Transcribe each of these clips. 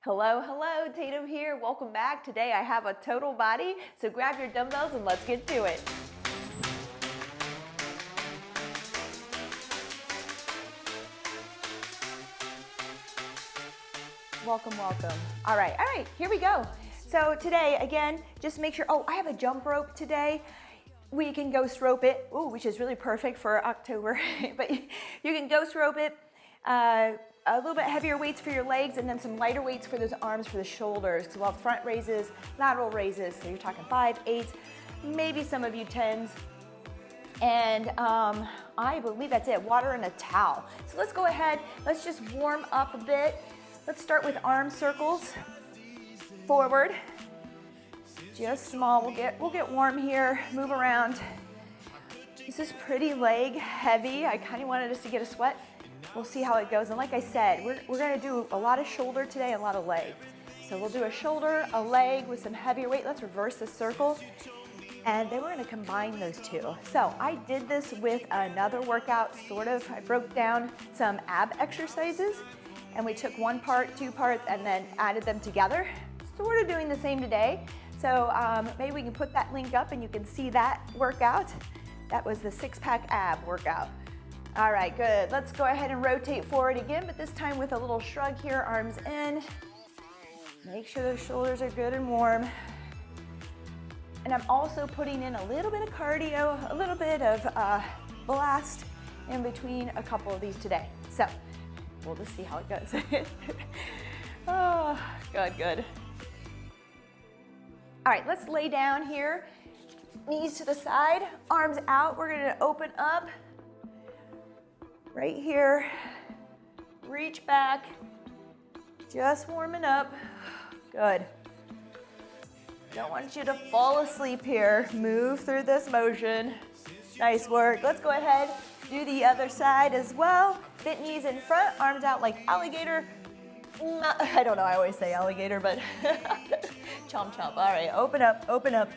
Hello, hello, Tatum here. Welcome back. Today I have a total body, so grab your dumbbells and let's get to it. Welcome, welcome. All right, here we go. So today, again, just make sure, I have a jump rope today. We can ghost rope it, which is really perfect for October, but you can ghost rope it. A little bit heavier weights for your legs and then some lighter weights for those arms, for the shoulders. So we'll have front raises, lateral raises. So you're talking 5, 8s, maybe some of you 10s. And I believe that's it, water and a towel. So let's go ahead, let's just warm up a bit. Let's start with arm circles, forward, just small. We'll get warm here, move around. This is pretty leg heavy. I kind of wanted us to get a sweat. We'll see how it goes. And like I said, we're gonna do a lot of shoulder today, a lot of leg. So we'll do a shoulder, a leg with some heavier weight. Let's reverse the circle. And then we're gonna combine those two. So I did this with another workout, sort of. I broke down some ab exercises and we took one part, two parts, and then added them together. Sort of doing the same today. So maybe we can put that link up and you can see that workout. That was the 6-pack ab workout. All right, good. Let's go ahead and rotate forward again, but this time with a little shrug here, arms in. Make sure those shoulders are good and warm. And I'm also putting in a little bit of cardio, a little bit of blast in between a couple of these today. So we'll just see how it goes. Oh, good. All right, let's lay down here. Knees to the side, arms out. We're gonna open up. Right here, reach back, just warming up. Good. Don't want you to fall asleep here. Move through this motion. Nice work. Let's go ahead, do the other side as well. Bent knees in front, arms out like alligator. I don't know, I always say alligator, but chomp chomp. All right, open up,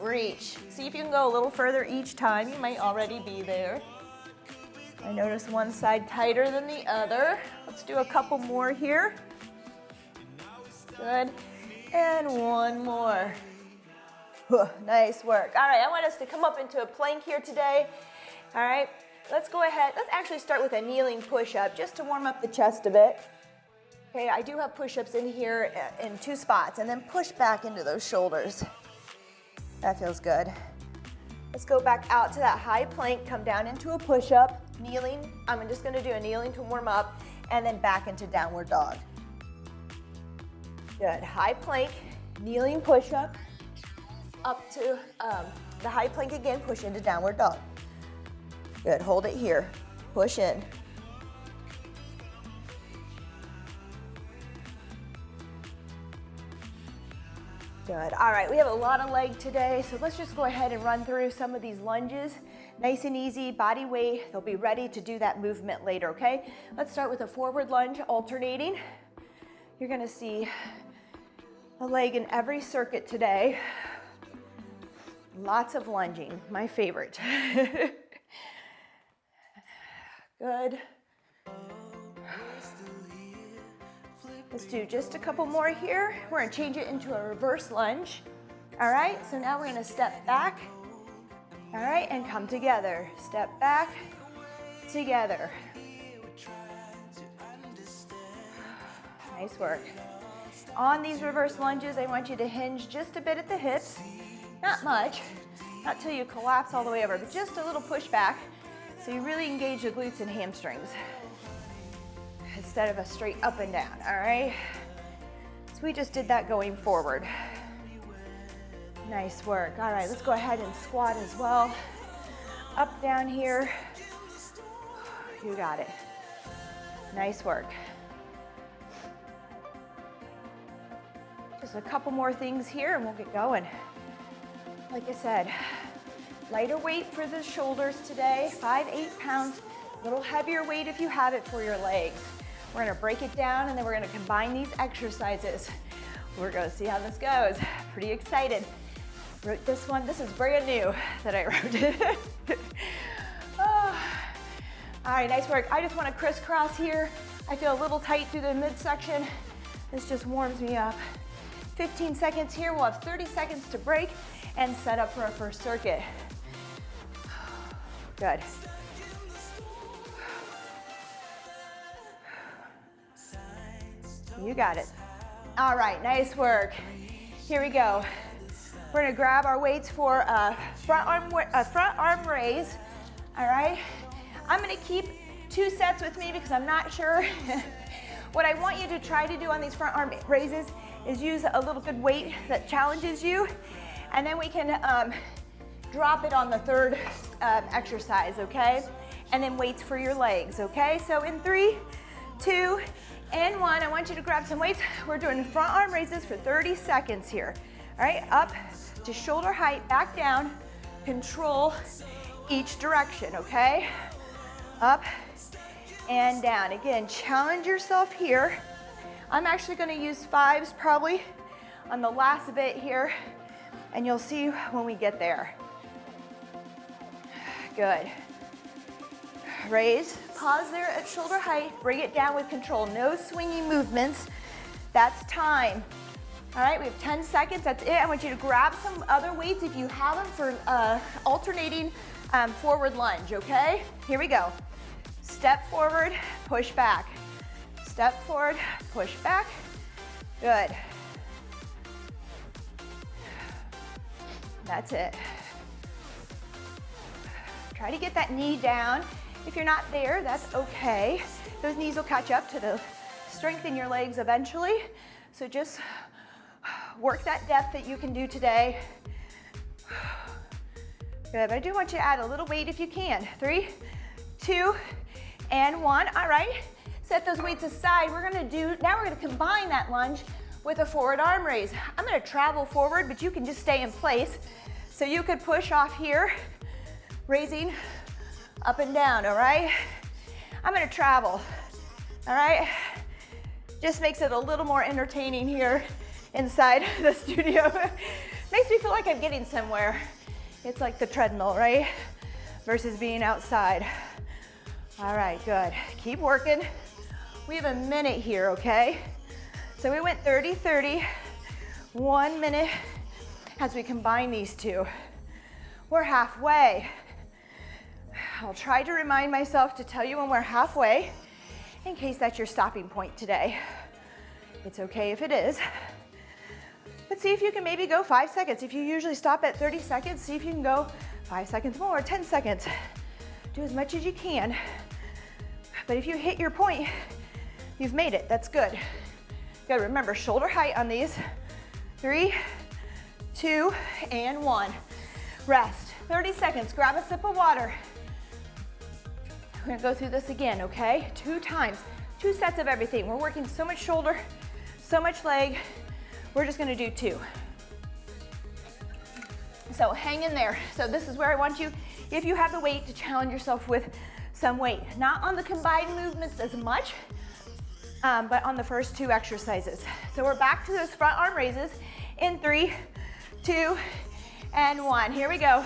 reach. See if you can go a little further each time. You might already be there. I notice one side tighter than the other. Let's do a couple more here. Good. And one more. Nice work. All right, I want us to come up into a plank here today. All right, let's go ahead. Let's actually start with a kneeling push-up just to warm up the chest a bit. Okay, I do have push-ups in here in 2 spots, and then push back into those shoulders. That feels good. Let's go back out to that high plank, come down into a push-up, kneeling. I'm just gonna do a kneeling to warm up, and then back into downward dog. Good, high plank, kneeling push-up, up to the high plank again, push into downward dog. Good, hold it here, push in. Good. All right, we have a lot of leg today, so let's just go ahead and run through some of these lunges. Nice and easy, body weight. They'll be ready to do that movement later, okay? Let's start with a forward lunge, alternating. You're gonna see a leg in every circuit today. Lots of lunging, my favorite. Good. Let's do just a couple more here. We're gonna change it into a reverse lunge. All right, so now we're gonna step back. All right, and come together. Step back, together. Nice work. On these reverse lunges, I want you to hinge just a bit at the hips. Not much, not till you collapse all the way over, but just a little push back so you really engage the glutes and hamstrings instead of a straight up and down, all right? So we just did that going forward. Nice work. All right, let's go ahead and squat as well. Up, down here. You got it. Nice work. Just a couple more things here and we'll get going. Like I said, lighter weight for the shoulders today, 5, 8 pounds. A little heavier weight if you have it for your legs. We're gonna break it down and then we're gonna combine these exercises. We're gonna see how this goes. Pretty excited. Wrote this one, this is brand new that I wrote. Oh. All right, nice work. I just wanna crisscross here. I feel a little tight through the midsection. This just warms me up. 15 seconds here. We'll have 30 seconds to break and set up for our first circuit. Good. You got it. All right, nice work. Here we go. We're gonna grab our weights for a front arm raise. All right. I'm gonna keep 2 sets with me because I'm not sure. What I want you to try to do on these front arm raises is use a little good weight that challenges you, and then we can drop it on the third exercise, okay? And then weights for your legs, okay? So in 3, 2, and 1, I want you to grab some weights. We're doing front arm raises for 30 seconds here. All right, up to shoulder height, back down, control each direction, okay? Up and down. Again, challenge yourself here. I'm actually gonna use 5s probably on the last bit here, and you'll see when we get there. Good. Raise, pause there at shoulder height, bring it down with control. No swinging movements. That's time. All right, we have 10 seconds, that's it. I want you to grab some other weights if you have them for alternating forward lunge, okay? Here we go. Step forward, push back. Step forward, push back. Good. That's it. Try to get that knee down. If you're not there, that's okay. Those knees will catch up to strengthen your legs eventually. So just work that depth that you can do today. Good, but I do want you to add a little weight if you can. 3, 2, and 1. All right, set those weights aside. Now we're gonna combine that lunge with a forward arm raise. I'm gonna travel forward, but you can just stay in place. So you could push off here, raising up and down, all right? I'm gonna travel, all right? Just makes it a little more entertaining here inside the studio. Makes me feel like I'm getting somewhere. It's like the treadmill, right? Versus being outside. All right, good. Keep working. We have a minute here, okay? So we went 30, 30, 1 minute as we combine these two. We're halfway. I'll try to remind myself to tell you when we're halfway in case that's your stopping point today. It's okay if it is. But see if you can maybe go 5 seconds. If you usually stop at 30 seconds, see if you can go 5 seconds more, 10 seconds. Do as much as you can. But if you hit your point, you've made it. That's good. You gotta remember shoulder height on these. 3, 2, and 1. Rest. 30 seconds. Grab a sip of water. We're gonna go through this again, okay? 2 times. 2 sets of everything. We're working so much shoulder, so much leg. We're just gonna do 2. So hang in there. So this is where I want you, if you have the weight, to challenge yourself with some weight. Not on the combined movements as much, but on the first 2 exercises. So we're back to those front arm raises in 3, 2, and 1. Here we go.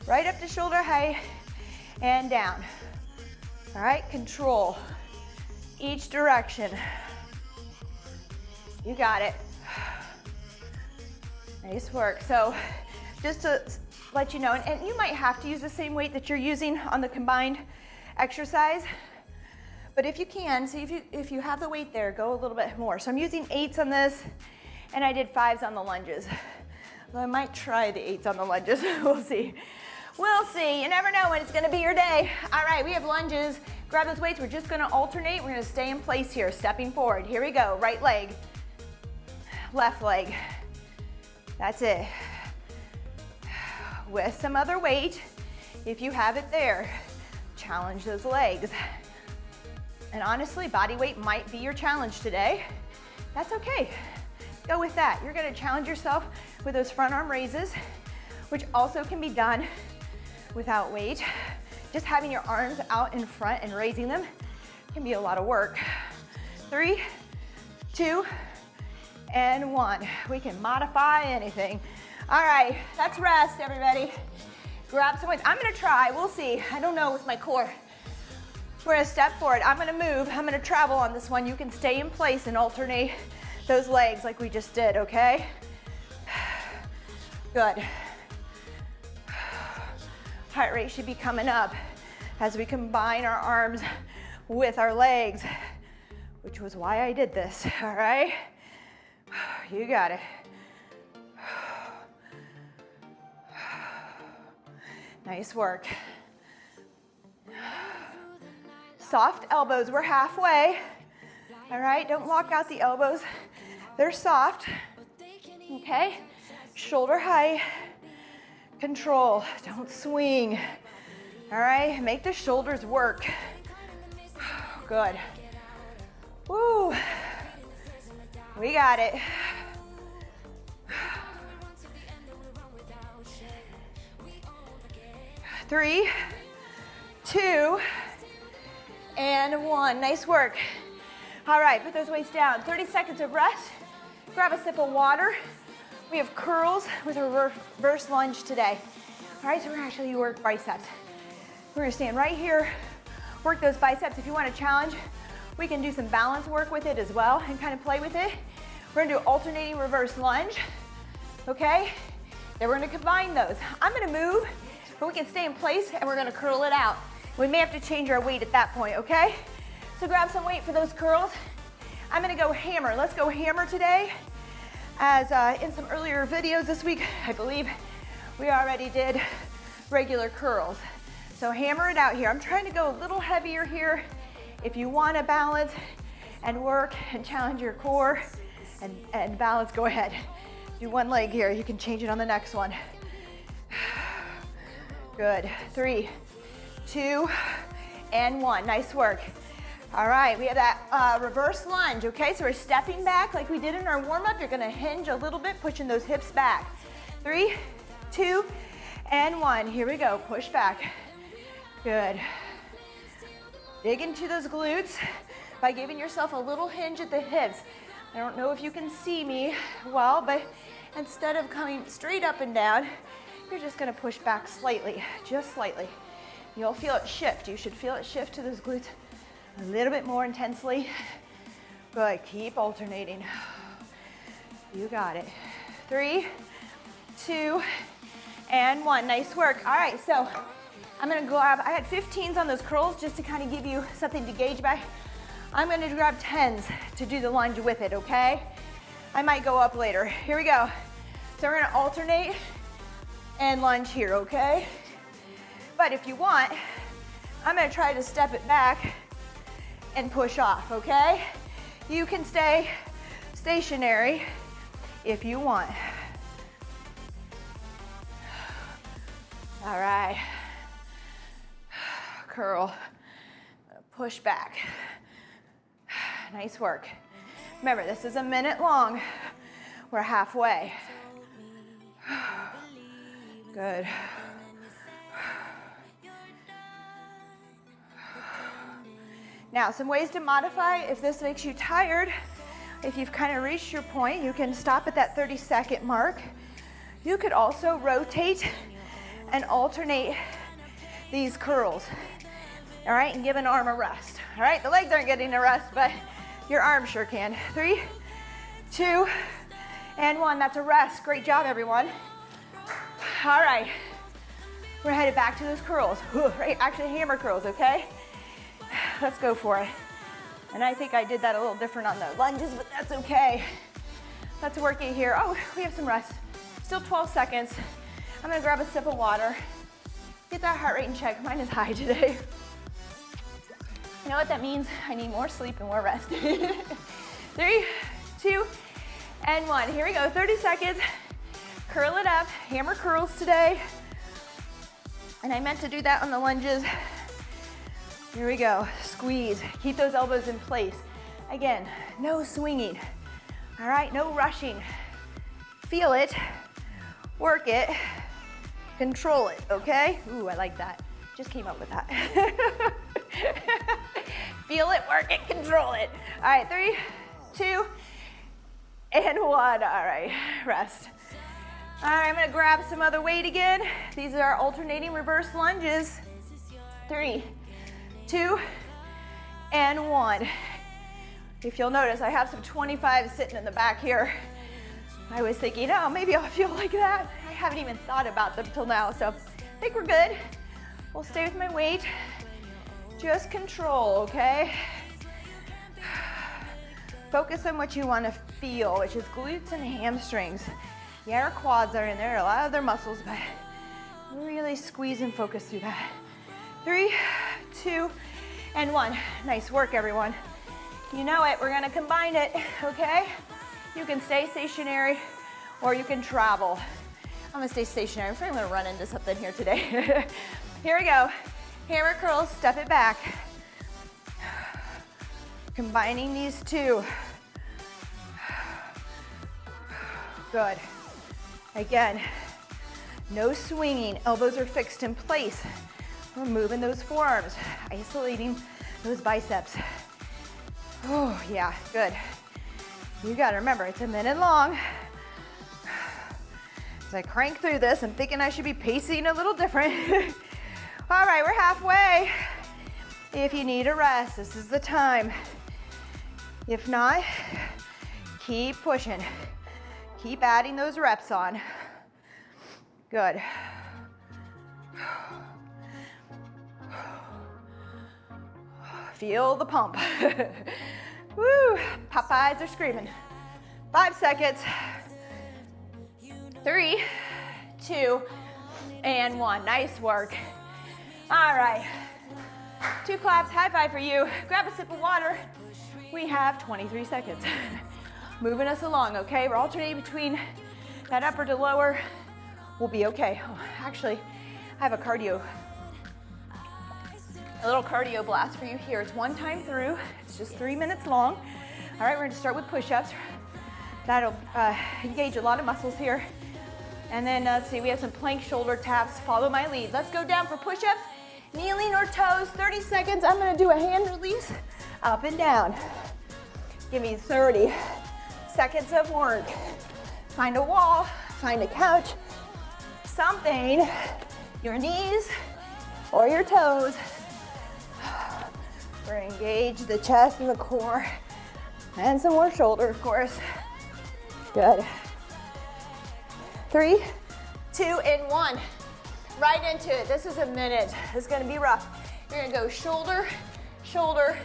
Right up to shoulder height and down. All right, control each direction. You got it. Nice work. So just to let you know, and you might have to use the same weight that you're using on the combined exercise, but if you can, see if you have the weight there, go a little bit more. So I'm using 8s on this, and I did 5s on the lunges. Well, I might try the 8s on the lunges. We'll see. We'll see. You never know when it's going to be your day. All right, we have lunges. Grab those weights. We're just going to alternate. We're going to stay in place here, stepping forward. Here we go. Right leg, left leg. That's it. With some other weight, if you have it there, challenge those legs. And honestly, body weight might be your challenge today. That's okay. Go with that. You're going to challenge yourself with those front arm raises, which also can be done without weight. Just having your arms out in front and raising them can be a lot of work. 3, 2, and 1. We can modify anything. All right, that's rest, everybody. Grab some weights. I'm gonna try, we'll see. I don't know with my core. We're gonna step forward. I'm gonna move, I'm gonna travel on this one. You can stay in place and alternate those legs like we just did, okay? Good. Heart rate should be coming up as we combine our arms with our legs, which was why I did this, all right? You got it. Nice work. Soft elbows, we're halfway. All right, don't lock out the elbows. They're soft, okay? Shoulder height, control, don't swing. All right, make the shoulders work. Good. Woo, we got it. 3, 2, and 1. Nice work. All right, put those weights down. 30 seconds of rest. Grab a sip of water. We have curls with a reverse lunge today. All right, so we're gonna actually work biceps. We're gonna stand right here, work those biceps. If you want a challenge, we can do some balance work with it as well and kind of play with it. We're gonna do alternating reverse lunge, okay? Then we're gonna combine those. I'm gonna move, but we can stay in place and we're gonna curl it out. We may have to change our weight at that point, okay? So grab some weight for those curls. I'm gonna go hammer. Let's go hammer today. As in some earlier videos this week, I believe we already did regular curls. So hammer it out here. I'm trying to go a little heavier here. If you wanna balance and work and challenge your core and balance, go ahead. Do one leg here. You can change it on the next one. Good. 3, 2, and 1. Nice work. All right, we have that reverse lunge, okay? So we're stepping back like we did in our warm-up. You're gonna hinge a little bit, pushing those hips back. 3, 2, and 1. Here we go, push back. Good. Dig into those glutes by giving yourself a little hinge at the hips. I don't know if you can see me well, but instead of coming straight up and down, you're just gonna push back slightly, just slightly. You'll feel it shift. You should feel it shift to those glutes a little bit more intensely. Good, keep alternating. You got it. 3, 2, and 1. Nice work. All right, so I'm gonna grab, I had 15s on those curls just to kind of give you something to gauge by. I'm gonna grab 10s to do the lunge with it, okay? I might go up later. Here we go. So we're gonna alternate and lunge here, okay? But if you want, I'm gonna try to step it back and push off, okay? You can stay stationary if you want. All right. Curl, push back. Nice work. Remember, this is a minute long. We're halfway. Good. Now, some ways to modify if this makes you tired. If you've kind of reached your point, you can stop at that 30-second mark. You could also rotate and alternate these curls, all right, and give an arm a rest, all right? The legs aren't getting a rest, but your arm sure can. 3, 2, and 1. That's a rest. Great job, everyone. All right, we're headed back to those curls. Right, actually hammer curls, okay? Let's go for it. And I think I did that a little different on the lunges, but that's okay. Let's work it here. Oh, we have some rest. Still 12 seconds. I'm gonna grab a sip of water. Get that heart rate in check. Mine is high today. You know what that means? I need more sleep and more rest. 3, 2, and 1. Here we go, 30 seconds. Curl it up, hammer curls today. And I meant to do that on the lunges. Here we go, squeeze. Keep those elbows in place. Again, no swinging. All right, no rushing. Feel it, work it, control it, okay? Ooh, I like that. Just came up with that. Feel it, work it, control it. All right, 3, 2, and 1. All right, rest. All right, I'm gonna grab some other weight again. These are alternating reverse lunges. 3, 2, and 1. If you'll notice, I have some 25 sitting in the back here. I was thinking, oh, maybe I'll feel like that. I haven't even thought about them till now, so I think we're good. We'll stay with my weight. Just control, okay? Focus on what you want to feel, which is glutes and hamstrings. Yeah, our quads are in there, a lot of other muscles, but really squeeze and focus through that. 3, 2, and 1. Nice work, everyone. You know it, we're gonna combine it, okay? You can stay stationary or you can travel. I'm gonna stay stationary. I'm afraid I'm gonna run into something here today. Here we go. Hammer curls, step it back. Combining these two. Good. Again, no swinging. Elbows are fixed in place. We're moving those forearms, isolating those biceps. Oh, yeah, good. You gotta remember, it's a minute long. As I crank through this, I'm thinking I should be pacing a little different. All right, we're halfway. If you need a rest, this is the time. If not, keep pushing. Keep adding those reps on. Good. Feel the pump. Woo, Popeyes are screaming. 5 seconds. 3, 2, and 1. Nice work. All right. 2 claps, high five for you. Grab a sip of water. We have 23 seconds. Moving us along, okay? We're alternating between that upper to lower. We'll be okay. Oh, actually, I have a little cardio blast for you here. It's 1 time through. It's just 3 minutes long. All right, we're gonna start with push-ups. That'll engage a lot of muscles here. And then let's see, we have some plank shoulder taps. Follow my lead. Let's go down for push-ups. Kneeling or toes, 30 seconds. I'm gonna do a hand release, up and down. Give me 30 seconds of work. Find a wall, find a couch, something, your knees or your toes. We're gonna engage the chest and the core, and some more shoulder, of course. Good. 3, 2, and 1. Right into it. This is a minute. This is gonna be rough. You're gonna go shoulder, shoulder,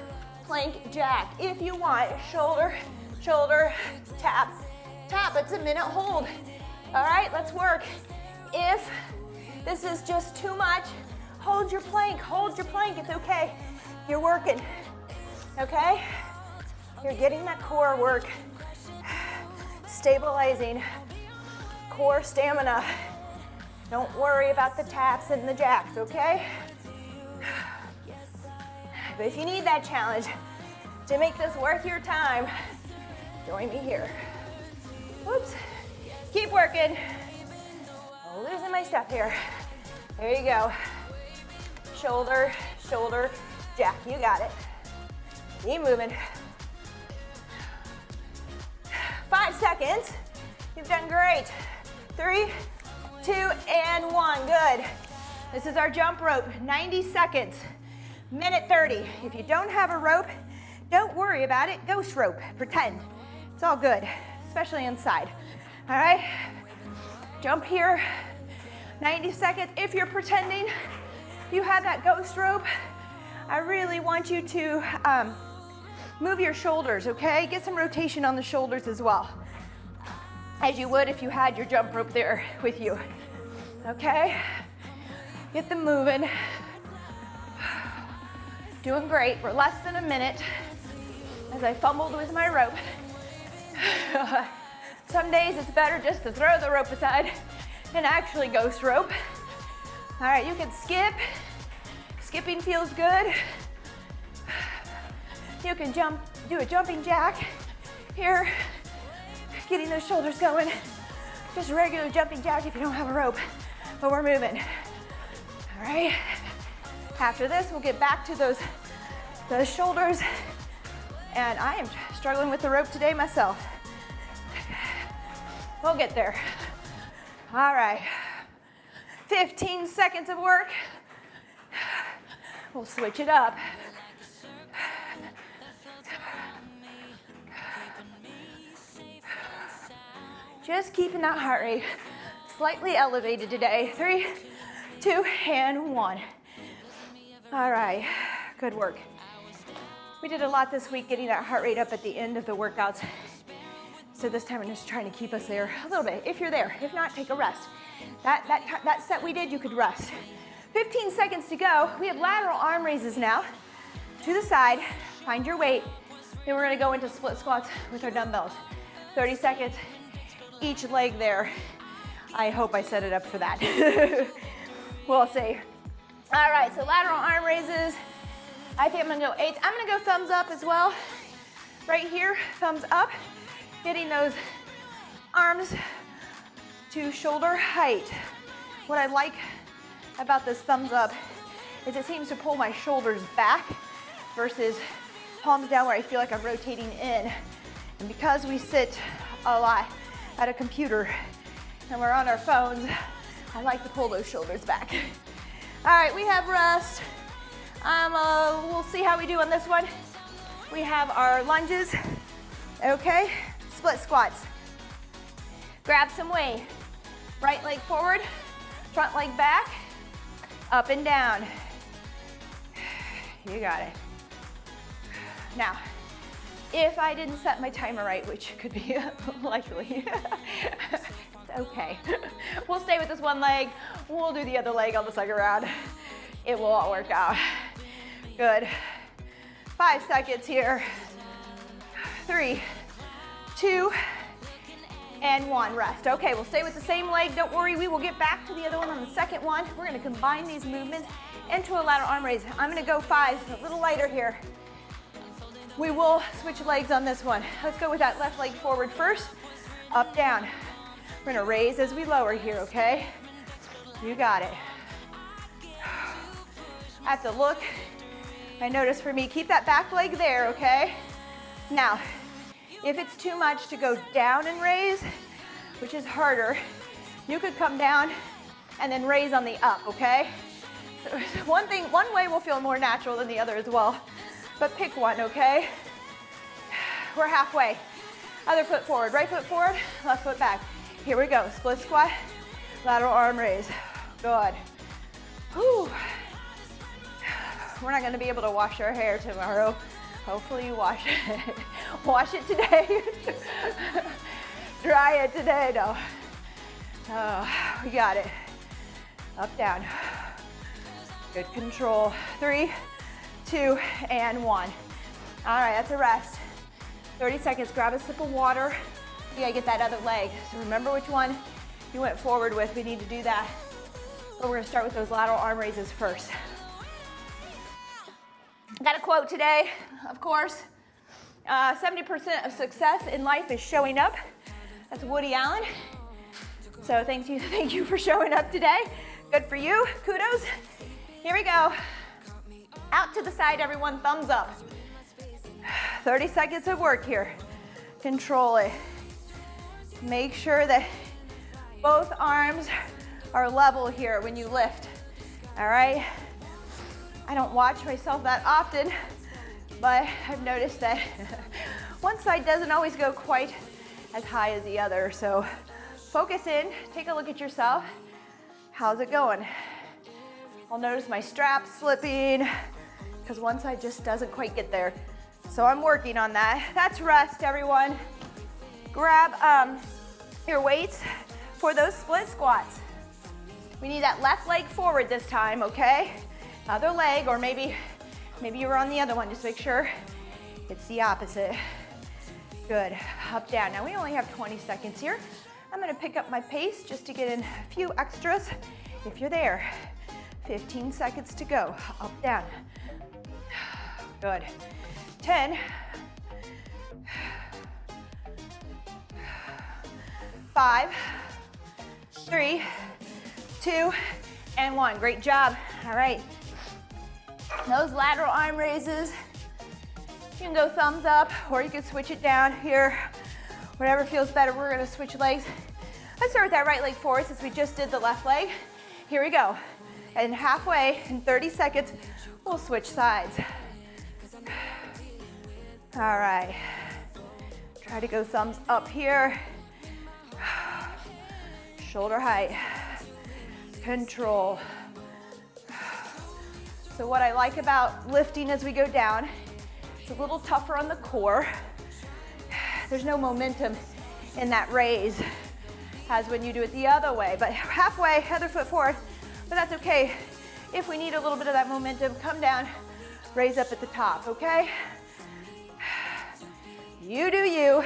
plank, jack. If you want, shoulder, shoulder, tap, tap. It's a minute hold. All right, let's work. If this is just too much, hold your plank, it's okay. You're working, okay? You're getting that core work, stabilizing core stamina. Don't worry about the taps and the jacks, okay? But if you need that challenge to make this worth your time, join me here. Whoops. Keep working. I'm losing my step here. There you go. Shoulder, shoulder, jack. You got it. Keep moving. 5 seconds. You've done great. 3, 2, and 1. Good. This is our jump rope. 90 seconds. Minute 30. If you don't have a rope, don't worry about it. Ghost rope. Pretend. It's all good, especially inside. All right? Jump here. 90 seconds. If you're pretending you have that ghost rope, I really want you to move your shoulders, okay? Get some rotation on the shoulders as well, as you would if you had your jump rope there with you, okay? Get them moving. Doing great. We're less than a minute as I fumbled with my rope. Some days it's better just to throw the rope aside and actually ghost rope. All right, you can skip. Skipping feels good. You can jump, do a jumping jack here, getting those shoulders going. Just a regular jumping jack if you don't have a rope, but we're moving. All right. After this, we'll get back to those shoulders, and I am struggling with the rope today myself. We'll get there. All right. 15 seconds of work. We'll switch it up. Just keeping that heart rate slightly elevated today. 3, 2, and 1. All right, good work. We did a lot this week getting that heart rate up at the end of the workouts. So this time I'm just trying to keep us there a little bit, if you're there. If not, take a rest. That set we did, you could rest. 15 seconds to go. We have lateral arm raises now. To the side, find your weight. Then we're gonna go into split squats with our dumbbells. 30 seconds, each leg there. I hope I set it up for that. We'll see. All right, so lateral arm raises. I think I'm gonna go 8. I'm gonna go thumbs up as well. Right here, thumbs up. Getting those arms to shoulder height. What I like about this thumbs up is it seems to pull my shoulders back versus palms down where I feel like I'm rotating in. And because we sit a lot at a computer and we're on our phones, I like to pull those shoulders back. All right, we have rest. We'll see how we do on this one. We have our lunges, okay? Split squats. Grab some weight. Right leg forward, front leg back, up and down. You got it. Now, if I didn't set my timer right, which could be likely, it's okay. We'll stay with this one leg. We'll do the other leg on the second round. It will all work out. Good. 5 seconds here. 3, 2, and 1. Rest. Okay, we'll stay with the same leg. Don't worry, we will get back to the other one on the second one. We're gonna combine these movements into a lateral arm raise. I'm gonna go 5, a little lighter here. We will switch legs on this one. Let's go with that left leg forward first. Up, down. We're gonna raise as we lower here, okay? You got it. I have to look. I notice for me, keep that back leg there, okay? Now, if it's too much to go down and raise, which is harder, you could come down and then raise on the up, okay? So one way will feel more natural than the other as well, but pick one, okay? We're halfway. Other foot forward, right foot forward, left foot back. Here we go, split squat, lateral arm raise. Good. Whew. We're not gonna be able to wash our hair tomorrow. Hopefully you wash it. Wash it today. Dry it today, no. Oh, we got it. Up, down. Good control. 3, 2, and 1. All right, that's a rest. 30 seconds, grab a sip of water. You gotta get that other leg. So remember which one you went forward with. We need to do that. But we're gonna start with those lateral arm raises first. Got a quote today, of course. 70% of success in life is showing up. That's Woody Allen. So thank you for showing up today. Good for you, kudos. Here we go. Out to the side, everyone, thumbs up. 30 seconds of work here. Control it. Make sure that both arms are level here when you lift, all right? I don't watch myself that often, but I've noticed that one side doesn't always go quite as high as the other, so focus in, take a look at yourself. How's it going? I'll notice my straps slipping because one side just doesn't quite get there. So I'm working on that. That's rest, everyone. Grab your weights for those split squats. We need that left leg forward this time, okay? Other leg, or maybe you were on the other one. Just make sure it's the opposite. Good, up, down. Now we only have 20 seconds here. I'm gonna pick up my pace just to get in a few extras if you're there. 15 seconds to go, up, down. Good, 10. 5, 3, 2, and 1. Great job. All right. Those lateral arm raises, you can go thumbs up or you can switch it down here. Whatever feels better. We're gonna switch legs. Let's start with that right leg forward since we just did the left leg. Here we go. And halfway, in 30 seconds, we'll switch sides. All right. Try to go thumbs up here. shoulder height, control. So what I like about lifting as we go down, it's a little tougher on the core. There's no momentum in that raise as when you do it the other way, but halfway, other foot forward, but that's okay. If we need a little bit of that momentum, come down, raise up at the top, okay? You do you.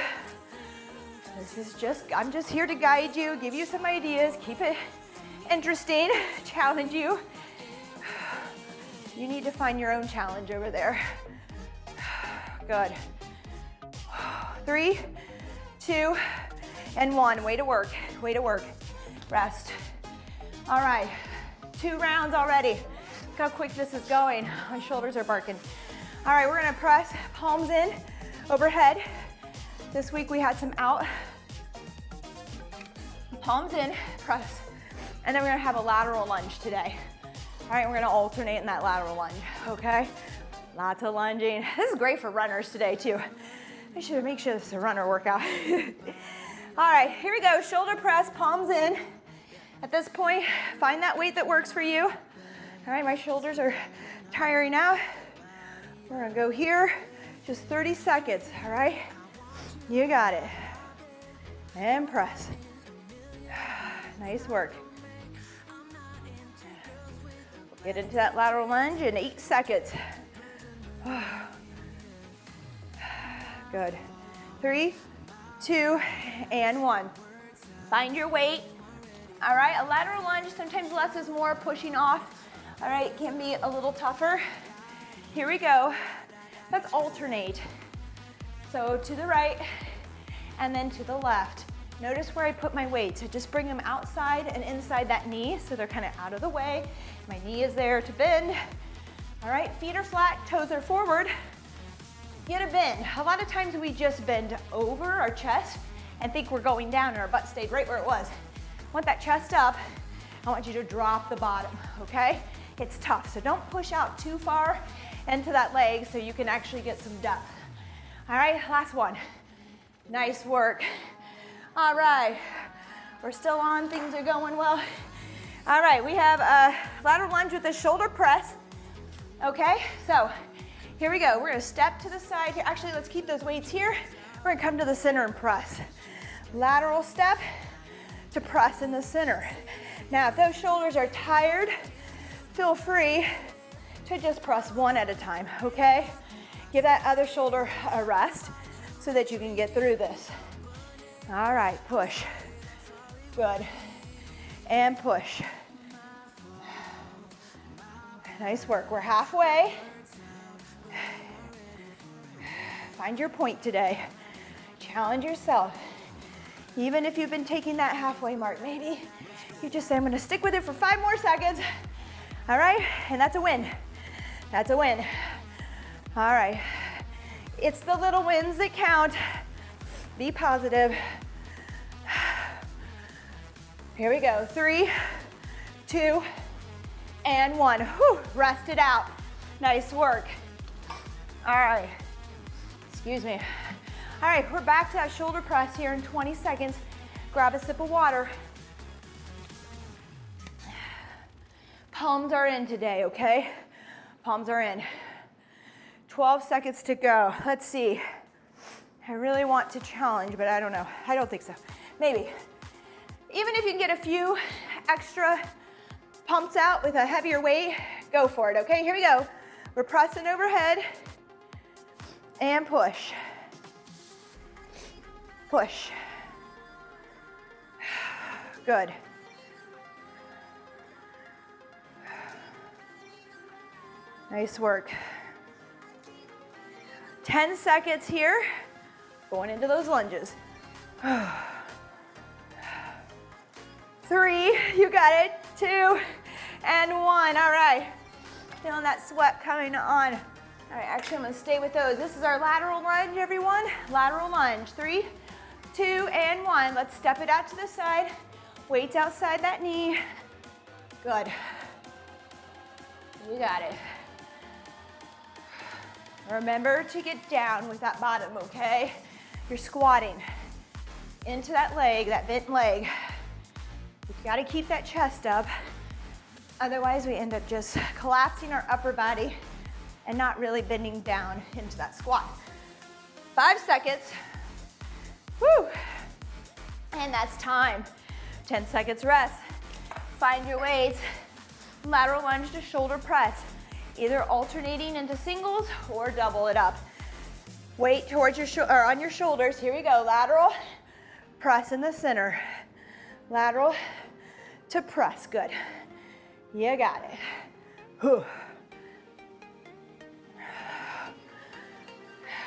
This is just, I'm just here to guide you, give you some ideas, keep it interesting, challenge you. You need to find your own challenge over there. Good. 3, 2, and 1. Way to work, way to work. Rest. All right, 2 rounds already. Look how quick this is going. My shoulders are barking. All right, we're gonna press palms in, overhead. This week we had some out. Palms in, press. And then we're gonna have a lateral lunge today. All right, we're gonna alternate in that lateral lunge, okay? Lots of lunging. This is great for runners today too. I should make sure this is a runner workout. All right, here we go. Shoulder press, palms in. At this point, find that weight that works for you. All right, my shoulders are tiring out. We're gonna go here, just 30 seconds, all right? You got it. And press. Nice work. Get into that lateral lunge in 8 seconds. Good. 3, 2, and 1. Find your weight. All right, a lateral lunge, sometimes less is more, pushing off. All right, can be a little tougher. Here we go. Let's alternate. So to the right and then to the left. Notice where I put my weight. So just bring them outside and inside that knee so they're kind of out of the way. My knee is there to bend. All right, feet are flat, toes are forward. Get a bend. A lot of times we just bend over our chest and think we're going down and our butt stayed right where it was. Want that chest up, I want you to drop the bottom, okay? It's tough, so don't push out too far into that leg so you can actually get some depth. All right, last one. Nice work. All right, we're still on, things are going well. All right, we have a lateral lunge with a shoulder press. Okay, so here we go. We're gonna step to the side here. Actually, let's keep those weights here. We're gonna come to the center and press. Lateral step to press in the center. Now, if those shoulders are tired, feel free to just press one at a time, okay? Give that other shoulder a rest so that you can get through this. All right, push. Good. And push. Nice work. We're halfway. Find your point today. Challenge yourself. Even if you've been taking that halfway mark, maybe you just say, I'm gonna stick with it for 5 more seconds. All right, and that's a win. That's a win. All right, it's the little wins that count. Be positive. Here we go, 3, 2, and 1. Whew, rest it out. Nice work. All right, excuse me. All right, we're back to that shoulder press here in 20 seconds. Grab a sip of water. Palms are in today, okay? Palms are in. 12 seconds to go. Let's see. I really want to challenge, but I don't know. I don't think so. Maybe. Even if you can get a few extra pumps out with a heavier weight, go for it, okay? Here we go. We're pressing overhead and push. Push. Good. Nice work. 10 seconds here, going into those lunges. 3, you got it, 2, and 1. All right, feeling that sweat coming on. All right, actually I'm gonna stay with those. This is our lateral lunge, everyone. Lateral lunge, 3, 2, and 1. Let's step it out to the side. Weights outside that knee. Good. You got it. Remember to get down with that bottom, okay? You're squatting into that leg, that bent leg. You gotta keep that chest up. Otherwise, we end up just collapsing our upper body and not really bending down into that squat. 5 seconds. Woo! And that's time. 10 seconds rest. Find your weights. Lateral lunge to shoulder press. Either alternating into singles or double it up. Weight towards your or on your shoulders. Here we go. Lateral, press in the center. Lateral to press. Good. You got it. Whew.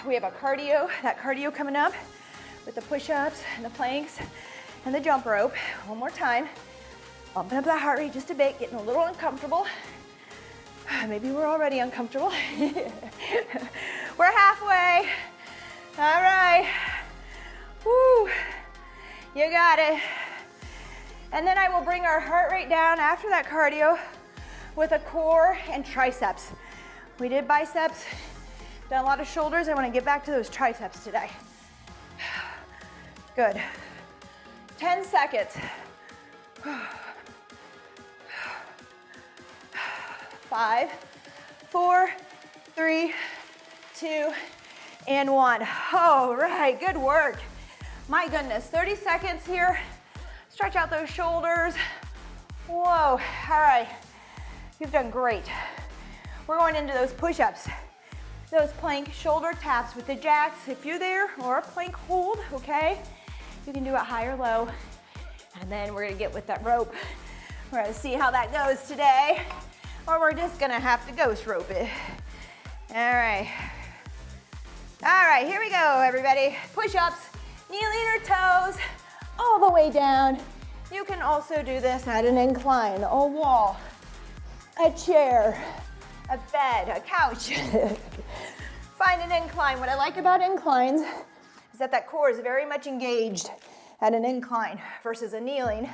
We have a that cardio coming up with the push-ups and the planks and the jump rope. One more time. Bumping up that heart rate just a bit, getting a little uncomfortable. Maybe we're already uncomfortable. We're halfway. All right. Woo. You got it. And then I will bring our heart rate down after that cardio with a core and triceps. We did biceps, done a lot of shoulders. I want to get back to those triceps today. Good. 10 seconds. 5, 4, 3, 2, and 1. All right, good work. My goodness, 30 seconds here. Stretch out those shoulders. Whoa, all right. You've done great. We're going into those push-ups. Those plank shoulder taps with the jacks if you're there, or a plank hold, okay? You can do it high or low. And then we're gonna get with that rope. We're gonna see how that goes today, or we're just gonna have to ghost rope it. All right. All right, here we go, everybody. Push-ups, kneeling or toes, all the way down. You can also do this at an incline, a wall, a chair, a bed, a couch. Find an incline. What I like about inclines is that that core is very much engaged at an incline versus a kneeling,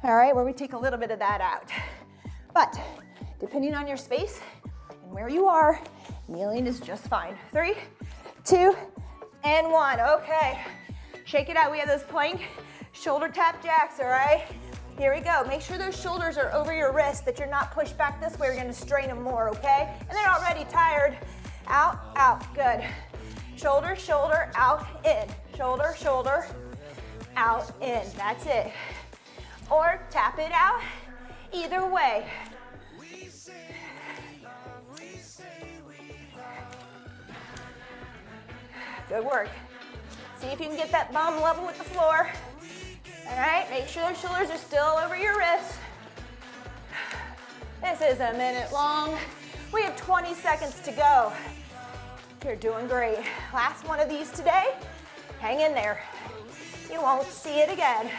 all right, where we take a little bit of that out. But depending on your space and where you are, kneeling is just fine. 3, 2, and 1. Okay, shake it out. We have those plank shoulder tap jacks, all right? Here we go. Make sure those shoulders are over your wrist, that you're not pushed back this way. You're gonna strain them more, okay? And they're already tired. Out, out, good. Shoulder, shoulder, out, in. Shoulder, shoulder, out, in. That's it. Or tap it out, either way. Good work. See if you can get that bum level with the floor. All right, make sure those shoulders are still over your wrists. This is a minute long. We have 20 seconds to go. You're doing great. Last one of these today. Hang in there. You won't see it again.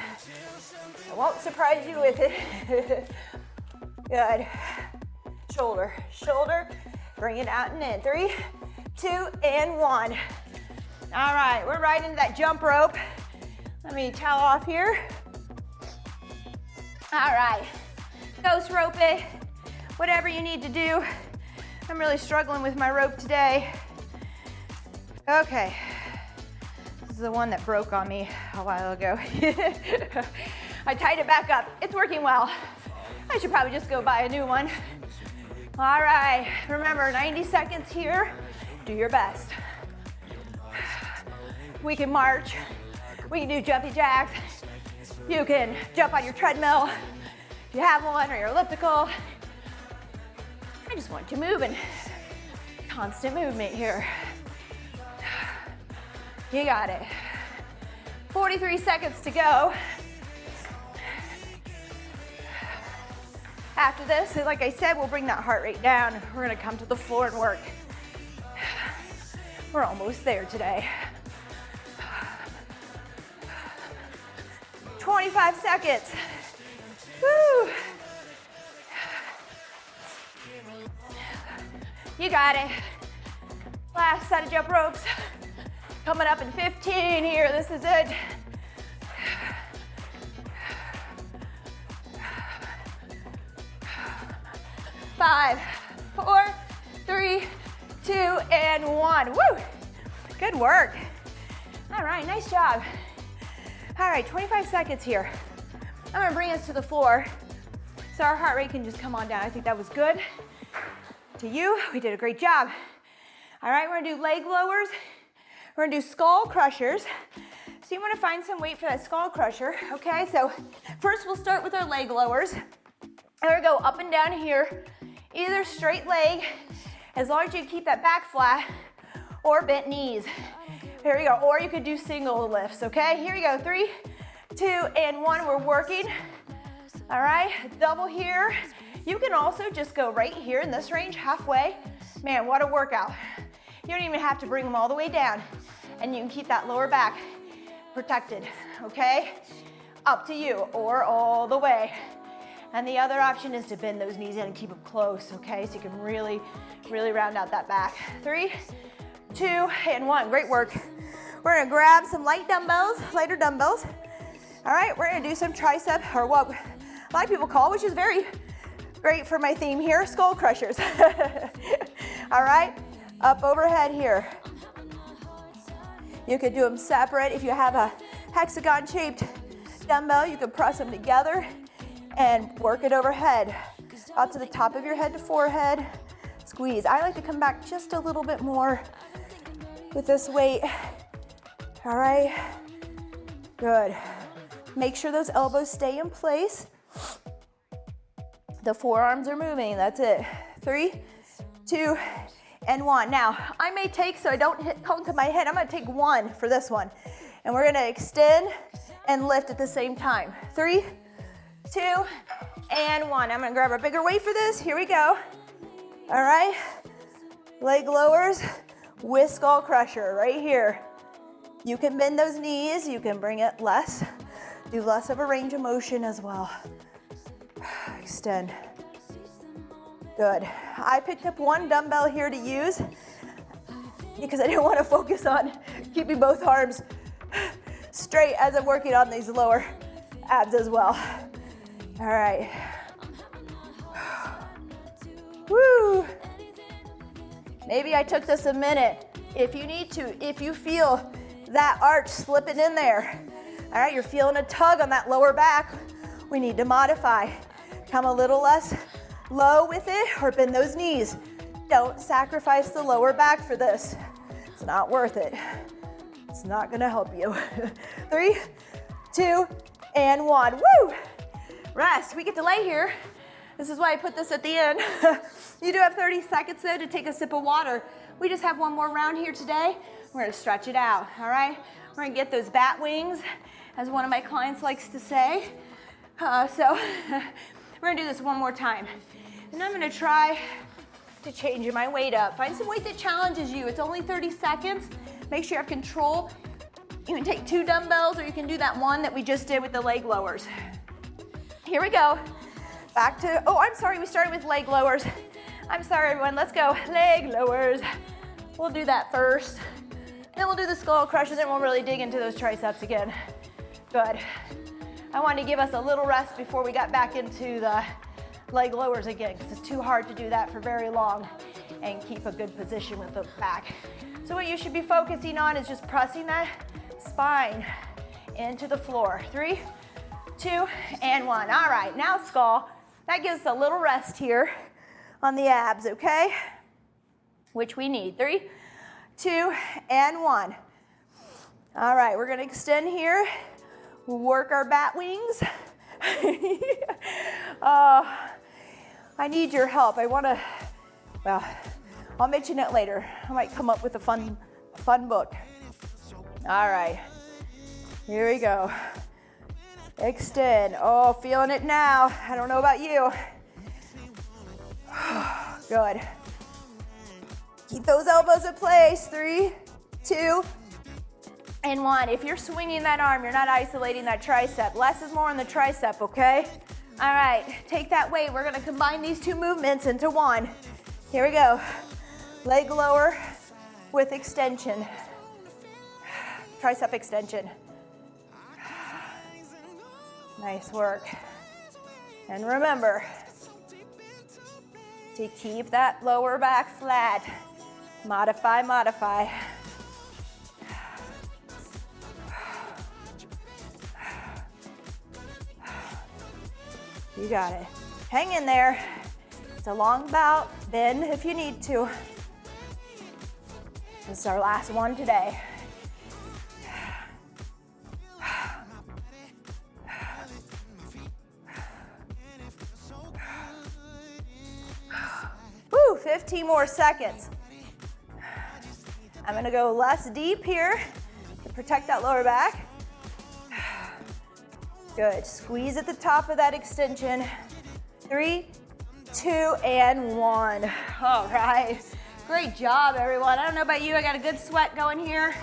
I won't surprise you with it. Good. Shoulder, shoulder. Bring it out and in. 3, 2, and 1. All right, we're right into that jump rope. Let me towel off here. All right, ghost rope it, whatever you need to do. I'm really struggling with my rope today. Okay, this is the one that broke on me a while ago. I tied it back up. It's working well. I should probably just go buy a new one. All right, remember 90 seconds here. Do your best. We can march. We can do jumpy jacks. You can jump on your treadmill if you have one, or your elliptical. I just want you moving. Constant movement here. You got it. 43 seconds to go. After this, like I said, we'll bring that heart rate down. We're gonna come to the floor and work. We're almost there today. 25 seconds. Woo. You got it. Last set of jump ropes. Coming up in 15 here. This is it. 5, 4, 3, 2, and 1. Woo! Good work. All right, nice job. All right, 25 seconds here. I'm gonna bring us to the floor so our heart rate can just come on down. I think that was good. To you, we did a great job. All right, we're gonna do leg lowers. We're gonna do skull crushers. So you wanna find some weight for that skull crusher, okay? So first we'll start with our leg lowers. We're gonna go up and down here, either straight leg, as long as you keep that back flat, or bent knees. Here we go, or you could do single lifts, okay? Here we go, 3, 2, and 1, we're working. All right, double here. You can also just go right here in this range, halfway. Man, what a workout. You don't even have to bring them all the way down, and you can keep that lower back protected, okay? Up to you, or all the way. And the other option is to bend those knees in and keep them close, okay? So you can really, really round out that back. 3, 2, and 1, great work. We're gonna grab some lighter dumbbells. All right, we're gonna do some tricep, or what a lot of people call, which is very great for my theme here, skull crushers. All right, up overhead here. You could do them separate. If you have a hexagon-shaped dumbbell, you could press them together and work it overhead, out to the top of your head to forehead, squeeze. I like to come back just a little bit more with this weight. All right, good. Make sure those elbows stay in place. The forearms are moving, that's it. 3, 2, and 1. Now, I may take, so I don't come to my head, I'm gonna take 1 for this one. And we're gonna extend and lift at the same time. 3, 2, and 1. I'm gonna grab a bigger weight for this. Here we go. All right, leg lowers with skull crusher right here. You can bend those knees, you can bring it less, do less of a range of motion as well. Extend. Good. I picked up 1 dumbbell here to use because I didn't want to focus on keeping both arms straight as I'm working on these lower abs as well. All right. Woo. Maybe I took this a minute. If you need to, if you feel that arch slipping in there, all right, you're feeling a tug on that lower back, we need to modify. Come a little less low with it, or bend those knees. Don't sacrifice the lower back for this. It's not worth it. It's not gonna help you. 3, 2, and 1. Woo! Rest. We get to lay here. This is why I put this at the end. You do have 30 seconds though to take a sip of water. We just have one more round here today. We're gonna stretch it out, all right? We're gonna get those bat wings, as one of my clients likes to say. So we're gonna do this one more time. And I'm gonna try to change my weight up. Find some weight that challenges you. It's only 30 seconds. Make sure you have control. You can take 2 dumbbells, or you can do that one that we just did with the leg lowers. Here we go. Back to, oh, I'm sorry, we started with leg lowers. I'm sorry, everyone, let's go. Leg lowers. We'll do that first. Then we'll do the skull crusher, then we'll really dig into those triceps again. Good. I wanted to give us a little rest before we got back into the leg lowers again, because it's too hard to do that for very long and keep a good position with the back. So what you should be focusing on is just pressing that spine into the floor. 3, 2, and 1. All right, now skull. That gives us a little rest here on the abs, okay? Which we need. 3, 2, and 1. All right, we're gonna extend here. We'll work our bat wings. I need your help. Well, I'll mention it later. I might come up with a fun book. All right, here we go. Extend. Oh, feeling it now. I don't know about you. Good. Keep those elbows in place. 3, 2, and 1. If you're swinging that arm, you're not isolating that tricep. Less is more on the tricep, okay? All right, take that weight. We're gonna combine these 2 movements into one. Here we go. Leg lower with extension. Tricep extension. Nice work. And remember to keep that lower back flat. Modify, modify. You got it. Hang in there. It's a long bout. Bend if you need to. This is our last one today. Woo, 15 more seconds. I'm gonna go less deep here to protect that lower back. Good, squeeze at the top of that extension. 3, 2, and 1. All right, great job, everyone. I don't know about you, I got a good sweat going here.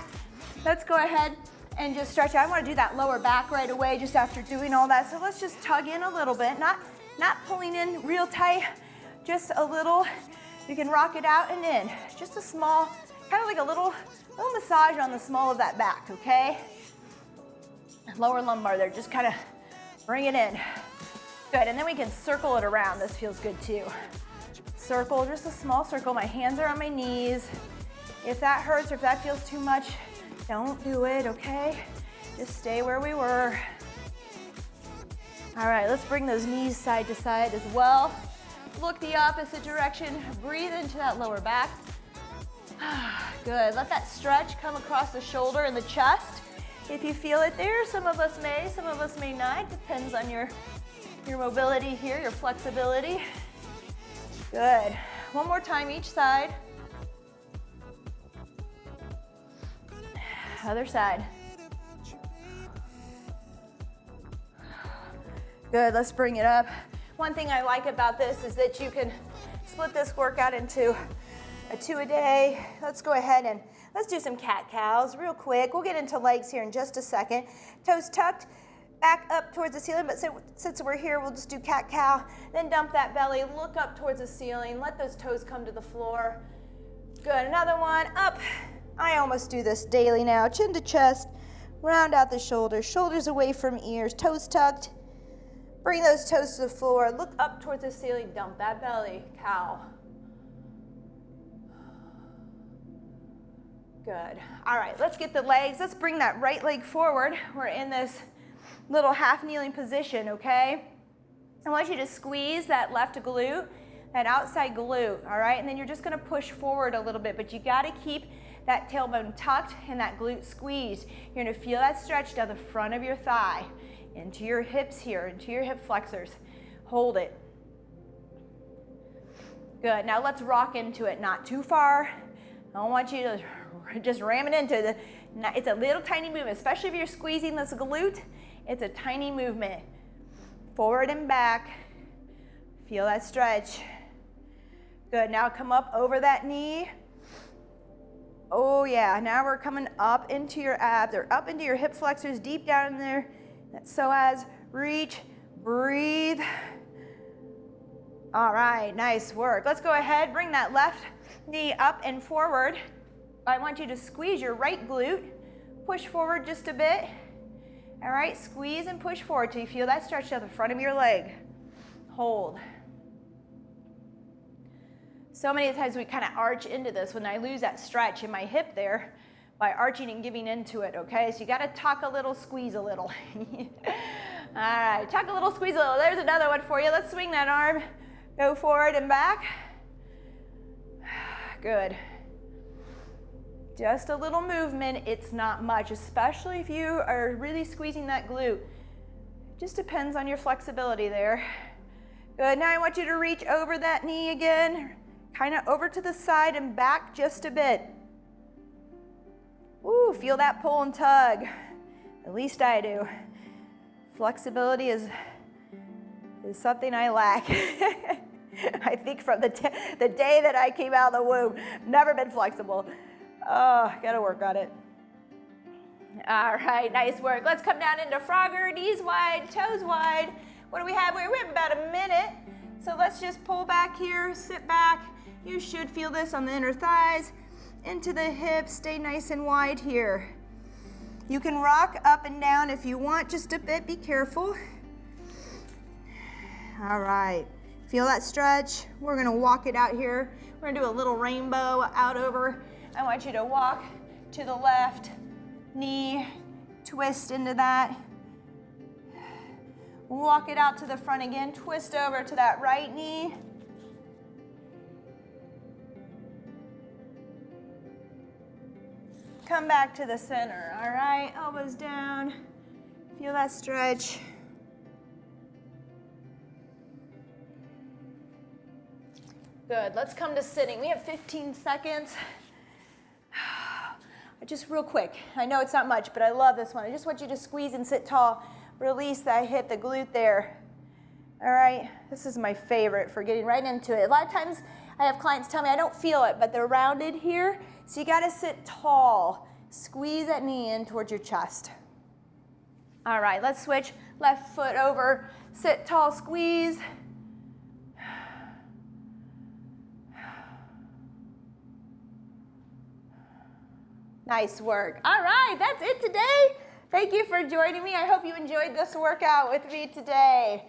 Let's go ahead and just stretch out. I wanna do that lower back right away just after doing all that. So let's just tug in a little bit, not pulling in real tight, just a little. You can rock it out and in. Just a small, kind of like a little massage on the small of that back, okay? Lower lumbar there, just kind of bring it in. Good, and then we can circle it around. This feels good too. Circle, just a small circle. My hands are on my knees. If that hurts or if that feels too much, don't do it, okay? Just stay where we were. All right, let's bring those knees side to side as well. Look the opposite direction. Breathe into that lower back. Good, let that stretch come across the shoulder and the chest. If you feel it there, some of us may not. Depends on your mobility here, your flexibility. Good. One more time each side. Other side. Good, let's bring it up. One thing I like about this is that you can split this workout into a 2 a day. Let's go ahead and let's do some cat-cows real quick. We'll get into legs here in just a second. Toes tucked, back up towards the ceiling, but since we're here, we'll just do cat-cow. Then dump that belly, look up towards the ceiling, let those toes come to the floor. Good, another one, up. I almost do this daily now. Chin to chest, round out the shoulders, shoulders away from ears, toes tucked. Bring those toes to the floor, look up towards the ceiling, dump that belly, cow. Good. All right, let's get the legs. Let's bring that right leg forward. We're in this little half kneeling position, okay? I want you to squeeze that left glute, that outside glute, all right? And then you're just gonna push forward a little bit, but you gotta keep that tailbone tucked and that glute squeezed. You're gonna feel that stretch down the front of your thigh, into your hips here, into your hip flexors. Hold it. Good, now let's rock into it, not too far. I don't want you to just ram it into the, it's a little tiny movement, especially if you're squeezing this glute, it's a tiny movement. Forward and back, feel that stretch. Good, now come up over that knee. Oh yeah, now we're coming up into your abs or up into your hip flexors, deep down in there. That's psoas, reach, breathe. All right, nice work. Let's go ahead, bring that left knee up and forward. I want you to squeeze your right glute, push forward just a bit. All right, squeeze and push forward till you feel that stretch down the front of your leg. Hold. So many times we kind of arch into this when I lose that stretch in my hip there by arching and giving into it, okay? So you gotta tuck a little, squeeze a little. All right, tuck a little, squeeze a little. There's another one for you. Let's swing that arm. Go forward and back. Good. Just a little movement, it's not much, especially if you are really squeezing that glute. Just depends on your flexibility there. Good, now I want you to reach over that knee again, kind of over to the side and back just a bit. Ooh, feel that pull and tug. At least I do. Flexibility is something I lack. I think from the day that I came out of the womb, never been flexible. Oh, gotta work on it. All right, nice work. Let's come down into Frogger, knees wide, toes wide. What do we have? We have about a minute. So let's just pull back here, sit back. You should feel this on the inner thighs, into the hips, stay nice and wide here. You can rock up and down if you want, just a bit, be careful. All right, feel that stretch. We're gonna walk it out here. We're gonna do a little rainbow out over. I want you to walk to the left knee, twist into that. Walk it out to the front again. Twist over to that right knee. Come back to the center, all right? Elbows down. Feel that stretch. Good, let's come to sitting. We have 15 seconds. Just real quick, I know it's not much, but I love this one. I just want you to squeeze and sit tall. Release that hip, the glute there. All right, this is my favorite for getting right into it. A lot of times I have clients tell me I don't feel it, but they're rounded here. So you gotta sit tall. Squeeze that knee in towards your chest. All right, let's switch. Left foot over, sit tall, squeeze. Nice work. All right, that's it today. Thank you for joining me. I hope you enjoyed this workout with me today.